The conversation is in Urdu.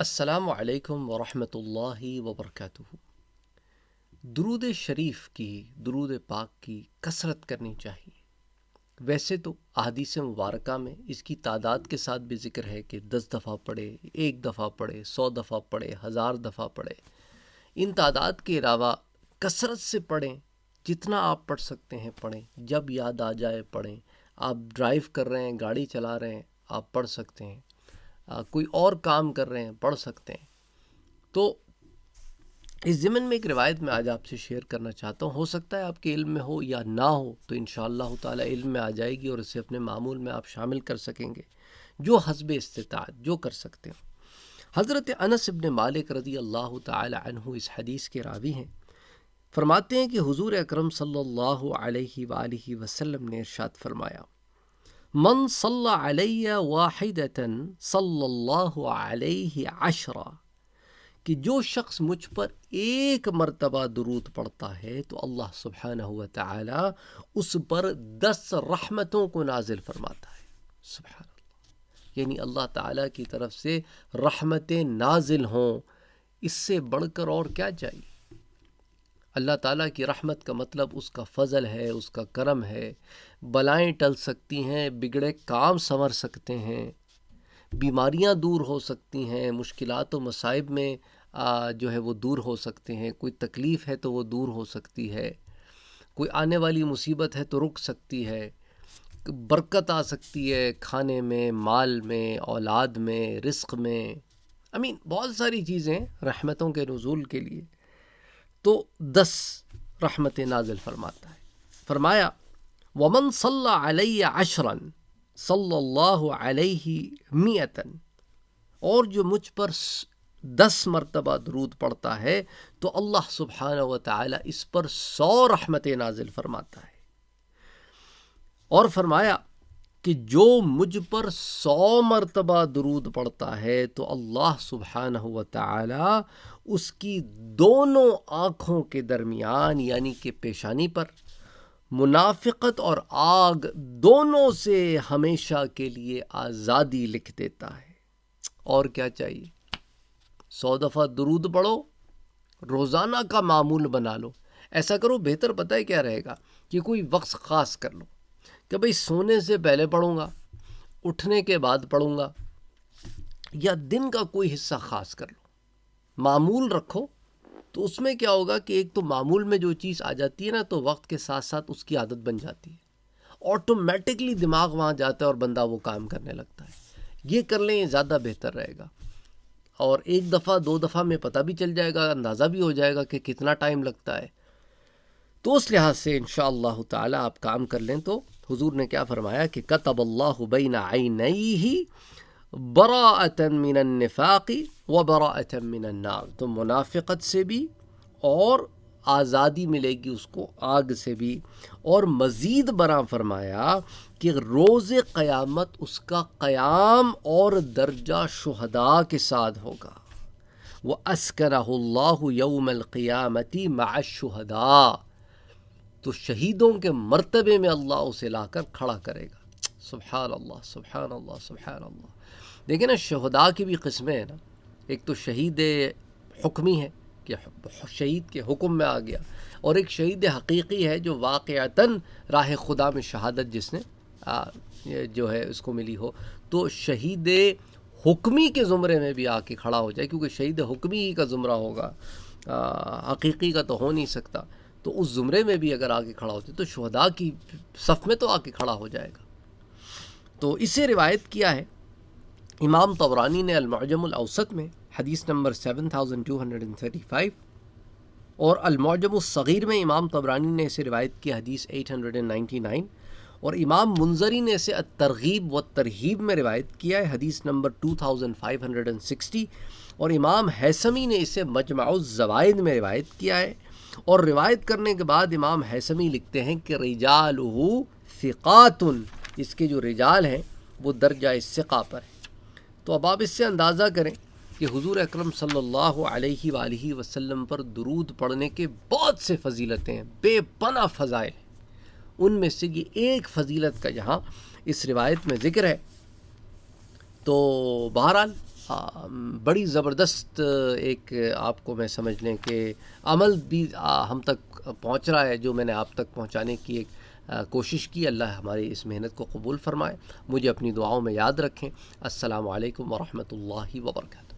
السلام علیکم ورحمۃ اللہ وبرکاتہ۔ درود شریف کی، درود پاک کی کثرت کرنی چاہیے۔ ویسے تو احادیث مبارکہ میں اس کی تعداد کے ساتھ بھی ذکر ہے کہ 10 دفعہ پڑھے، 1 دفعہ پڑھے، 100 دفعہ پڑھے، 1000 دفعہ پڑھے۔ ان تعداد کے علاوہ کثرت سے پڑھیں، جتنا آپ پڑھ سکتے ہیں پڑھیں، جب یاد آ جائے پڑھیں۔ آپ ڈرائیو کر رہے ہیں، گاڑی چلا رہے ہیں، آپ پڑھ سکتے ہیں۔ کوئی اور کام کر رہے ہیں، پڑھ سکتے ہیں۔ تو اس ضمن میں ایک روایت میں آج آپ سے شیئر کرنا چاہتا ہوں، ہو سکتا ہے آپ کے علم میں ہو یا نہ ہو، تو انشاءاللہ تعالی علم میں آ جائے گی اور اسے اپنے معمول میں آپ شامل کر سکیں گے، جو حسب استطاعت جو کر سکتے ہیں۔ حضرت انس بن مالک رضی اللہ تعالی عنہ اس حدیث کے راوی ہیں۔ فرماتے ہیں کہ حضور اکرم صلی اللہ علیہ وآلہ وسلم نے ارشاد فرمایا، من صلی علی واحدۃ صلی اللہ علیہ عشرہ، کہ جو شخص مجھ پر ایک مرتبہ درود پڑھتا ہے تو اللہ سبحانہ و تعالی اس پر 10 رحمتوں کو نازل فرماتا ہے۔ سبحان اللہ، یعنی اللہ تعالی کی طرف سے رحمتیں نازل ہوں، اس سے بڑھ کر اور کیا چاہیے؟ اللہ تعالیٰ کی رحمت کا مطلب اس کا فضل ہے، اس کا کرم ہے۔ بلائیں ٹل سکتی ہیں، بگڑے کام سنور سکتے ہیں، بیماریاں دور ہو سکتی ہیں، مشکلات و مصائب میں جو ہے وہ دور ہو سکتے ہیں، کوئی تکلیف ہے تو وہ دور ہو سکتی ہے، کوئی آنے والی مصیبت ہے تو رک سکتی ہے، برکت آ سکتی ہے کھانے میں، مال میں، اولاد میں، رزق میں، بہت ساری چیزیں رحمتوں کے نزول کے لیے۔ تو 10 رحمتیں نازل فرماتا ہے۔ فرمایا ومن صلی علی عشرا صلی اللہ علیہ مئتا، اور جو مجھ پر 10 مرتبہ درود پڑھتا ہے تو اللہ سبحانہ و تعالی اس پر 100 رحمتیں نازل فرماتا ہے۔ اور فرمایا کہ جو مجھ پر 100 مرتبہ درود پڑھتا ہے تو اللہ سبحانہ و تعالی اس کی دونوں آنکھوں کے درمیان، یعنی کہ پیشانی پر، منافقت اور آگ دونوں سے ہمیشہ کے لیے آزادی لکھ دیتا ہے۔ اور کیا چاہیے؟ 100 دفعہ درود پڑھو، روزانہ کا معمول بنا لو۔ ایسا کرو، بہتر پتہ ہے کیا رہے گا، کہ کوئی وقت خاص کر لو کہ بھئی سونے سے پہلے پڑھوں گا، اٹھنے کے بعد پڑھوں گا، یا دن کا کوئی حصہ خاص کر لو، معمول رکھو۔ تو اس میں کیا ہوگا کہ ایک تو معمول میں جو چیز آ جاتی ہے نا، تو وقت کے ساتھ ساتھ اس کی عادت بن جاتی ہے، آٹومیٹکلی دماغ وہاں جاتا ہے اور بندہ وہ کام کرنے لگتا ہے۔ یہ کر لیں، یہ زیادہ بہتر رہے گا۔ اور 1 دفعہ 2 دفعہ میں پتہ بھی چل جائے گا، اندازہ بھی ہو جائے گا کہ کتنا ٹائم لگتا ہے۔ تو اس لحاظ سے انشاءاللہ تعالی آپ کام کر لیں۔ تو حضور نے کیا فرمایا کہ کتب اللہ بین عینیہ براءۃ من النفاق وبراءۃ من النار، تو منافقت سے بھی اور آزادی ملے گی اس کو آگ سے بھی۔ اور مزید برآں فرمایا کہ روز قیامت اس کا قیام اور درجہ شہداء کے ساتھ ہوگا۔ وَأَسْكَنَهُ اللَّهُ يَوْمَ الْقِيَامَةِ مَعَ الشُّهَدَاءِ، تو شہیدوں کے مرتبے میں اللہ اسے لا کر کھڑا کرے گا۔ سبحان اللہ، سبحان اللہ، سبحان اللہ۔ دیکھیں نا، شہداء کی بھی قسمیں ہیں نا، ایک تو شہید حکمی ہے کہ شہید کے حکم میں آ گیا، اور ایک شہید حقیقی ہے جو واقعتاً راہ خدا میں شہادت جس نے جو ہے اس کو ملی ہو۔ تو شہید حکمی کے زمرے میں بھی آ کے کھڑا ہو جائے، کیونکہ شہید حکمی ہی کا زمرہ ہوگا، حقیقی کا تو ہو نہیں سکتا۔ تو اس زمرے میں بھی اگر آگے کھڑا ہوتے تو شہداء کی صف میں تو آگے کھڑا ہو جائے گا۔ تو اسے روایت کیا ہے امام طبرانی نے المعجم الاوسط میں، حدیث نمبر 7235، اور المعجم الصغیر میں امام طبرانی نے اسے روایت کیا حدیث 899، اور امام منذری نے اسے الترغیب والترہیب میں روایت کیا ہے حدیث نمبر 2560، اور امام حیثمی نے اسے مجمع الزوائد میں روایت کیا ہے۔ اور روایت کرنے کے بعد امام حیثمی لکھتے ہیں کہ رجالہ ثقات، اس کے جو رجال ہیں وہ درجہ ثقہ پر ہیں۔ تو اب آپ اس سے اندازہ کریں کہ حضور اکرم صلی اللہ علیہ وآلہ وسلم پر درود پڑھنے کے بہت سے فضیلتیں ہیں، بے پناہ فضائل ہیں۔ ان میں سے یہ ایک فضیلت کا یہاں اس روایت میں ذکر ہے۔ تو بہرحال بڑی زبردست ایک آپ کو میں سمجھ لیں کہ عمل بھی ہم تک پہنچ رہا ہے جو میں نے آپ تک پہنچانے کی ایک کوشش کی. اللہ ہماری اس محنت کو قبول فرمائے. مجھے اپنی دعاؤں میں یاد رکھیں. السلام علیکم ورحمۃ اللہ وبرکاتہ.